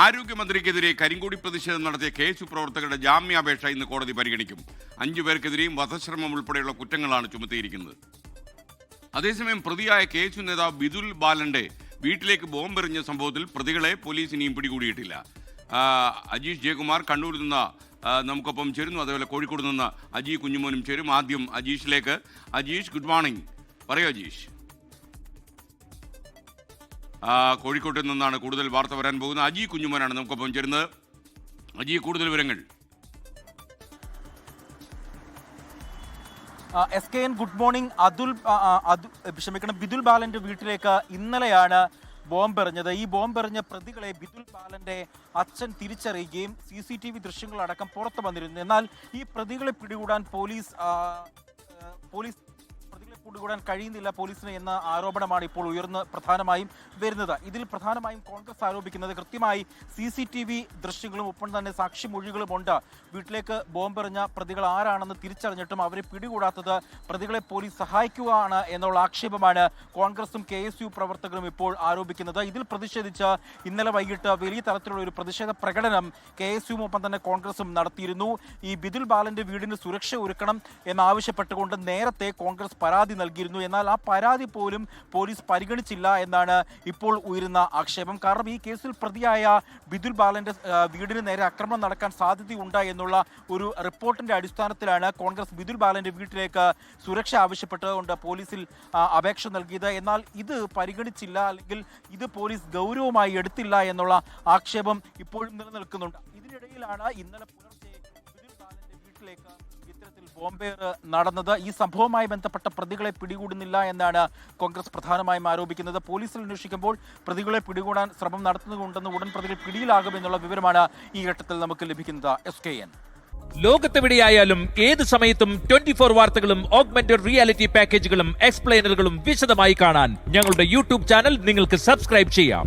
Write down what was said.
ആരോഗ്യമന്ത്രിക്കെതിരെ കരിങ്കൊടി പ്രതിഷേധം നടത്തിയ KSU പ്രവർത്തകരുടെ ജാമ്യാപേക്ഷ ഇന്ന് കോടതി പരിഗണിക്കും. 5 പേർക്കെതിരെയും വധശ്രമം ഉൾപ്പെടെയുള്ള കുറ്റങ്ങളാണ് ചുമത്തിയിരിക്കുന്നത്. അതേസമയം പ്രതിയായ KSU നേതാവ് ബിദുൽ ബാലന്റെ വീട്ടിലേക്ക് ബോംബെറിഞ്ഞ സംഭവത്തിൽ പ്രതികളെ പോലീസ് ഇനിയും പിടികൂടിയിട്ടില്ല. അജീഷ് ജയകുമാർ കണ്ണൂരിൽ നിന്ന് നമുക്കൊപ്പം ചേരുന്നു. അതേപോലെ കോഴിക്കോട് നിന്ന് അജി കുഞ്ഞുമോനും ചേരും. ആദ്യം അജീഷിലേക്ക്. Ajeesh, good morning. പറയൂ അജീഷ്. കോഴിക്കോട്ടിൽ നിന്നാണ് കൂടുതൽ വാർത്ത വരാൻ പോകുന്നത്. അജി കുഞ്ഞുമോനാണ് നമുക്കൊപ്പം ചേരുന്നത്. അജി, കൂടുതൽ വിവരങ്ങൾ. SKN good morning. ബിദുൽ ബാലന്റെ വീട്ടിലേക്ക് ഇന്നലെയാണ് ബോംബെറിഞ്ഞത്. ഈ ബോംബെറിഞ്ഞ പ്രതികളെ ബിദുൽ ബാലന്റെ അച്ഛൻ തിരിച്ചറിയുകയും CCTV ദൃശ്യങ്ങളടക്കം പുറത്തു വന്നിരുന്നു. എന്നാൽ ഈ പ്രതികളെ പിടികൂടാൻ പിടികൂടാൻ കഴിയുന്നില്ല പോലീസിന് എന്ന ആരോപണമാണ് ഇപ്പോൾ ഉയർന്ന് പ്രധാനമായും വരുന്നത്. ഇതിൽ പ്രധാനമായും കോൺഗ്രസ് ആരോപിക്കുന്നത് കൃത്യമായി CCTV ദൃശ്യങ്ങളും ഒപ്പം തന്നെ സാക്ഷിമൊഴികളുമുണ്ട്. വീട്ടിലേക്ക് ബോംബെറിഞ്ഞ പ്രതികൾ ആരാണെന്ന് തിരിച്ചറിഞ്ഞിട്ടും അവരെ പിടികൂടാത്തത് പ്രതികളെ പോലീസ് സഹായിക്കുകയാണ് എന്നുള്ള ആക്ഷേപമാണ് കോൺഗ്രസും KSU പ്രവർത്തകരും ഇപ്പോൾ ആരോപിക്കുന്നത്. ഇതിൽ പ്രതിഷേധിച്ച് ഇന്നലെ വൈകിട്ട് വലിയ തരത്തിലുള്ള ഒരു പ്രതിഷേധ പ്രകടനം KSUവും ഒപ്പം തന്നെ കോൺഗ്രസും നടത്തിയിരുന്നു. ഈ ബിദുൽ ബാലന്റെ വീടിന് സുരക്ഷ ഒരുക്കണം എന്നാവശ്യപ്പെട്ടുകൊണ്ട് നേരത്തെ കോൺഗ്രസ് പരാതി നൽകിയിരുന്നു. എന്നാൽ ആ പരാതി പോലും പോലീസ് പരിഗണിച്ചില്ല എന്നാണ് ഇപ്പോൾ ഉയരുന്ന ആക്ഷേപം. കാരണം ഈ കേസിൽ പ്രതിയായ ബിദുൽ ബാലന്റെ വീടിന് നേരെ ആക്രമണം നടക്കാൻ സാധ്യതയുണ്ട് എന്നുള്ള ഒരു റിപ്പോർട്ടിന്റെ അടിസ്ഥാനത്തിലാണ് കോൺഗ്രസ് ബിദുൽ ബാലന്റെ വീട്ടിലേക്ക് സുരക്ഷ ആവശ്യപ്പെട്ടുകൊണ്ട് പോലീസിൽ അപേക്ഷ നൽകിയത്. എന്നാൽ ഇത് പരിഗണിച്ചില്ല, അല്ലെങ്കിൽ ഇത് പോലീസ് ഗൗരവമായി എടുത്തില്ല എന്നുള്ള ആക്ഷേപം ഇപ്പോഴും നിലനിൽക്കുന്നുണ്ട്. ഇതിനിടയിലാണ് ഇന്നലെ പുലർച്ചെ ബിദുൽ ബാലന്റെ വീട്ടിലേക്ക് ഇത്തരത്തിൽ ബോംബേർ നടന്നത്. ഈ സംഭവവുമായി ബന്ധപ്പെട്ട പ്രതികളെ പിടികൂടുന്നില്ല എന്നാണ് കോൺഗ്രസ് പ്രധാനമായും ആരോപിക്കുന്നത്. പോലീസിൽ അന്വേഷിക്കുമ്പോൾ പ്രതികളെ പിടികൂടാൻ ശ്രമം നടത്തുന്നുണ്ടെന്ന് ഉടൻ പ്രതികൾ പിടിയിലാകുമെന്നുള്ള വിവരമാണ് ഈ ഘട്ടത്തിൽ നമുക്ക് ലഭിക്കുന്നത്. SKN. ലോകത്തെവിടെയായാലും ഏത് സമയത്തും 24 വാർത്തകളും ഓഗ്മെന്റഡ് റിയാലിറ്റി പാക്കേജുകളും എക്സ്പ്ലെയിനറുകളും വിശദമായി കാണാൻ ഞങ്ങളുടെ YouTube ചാനൽ നിങ്ങൾക്ക് സബ്സ്ക്രൈബ് ചെയ്യാം.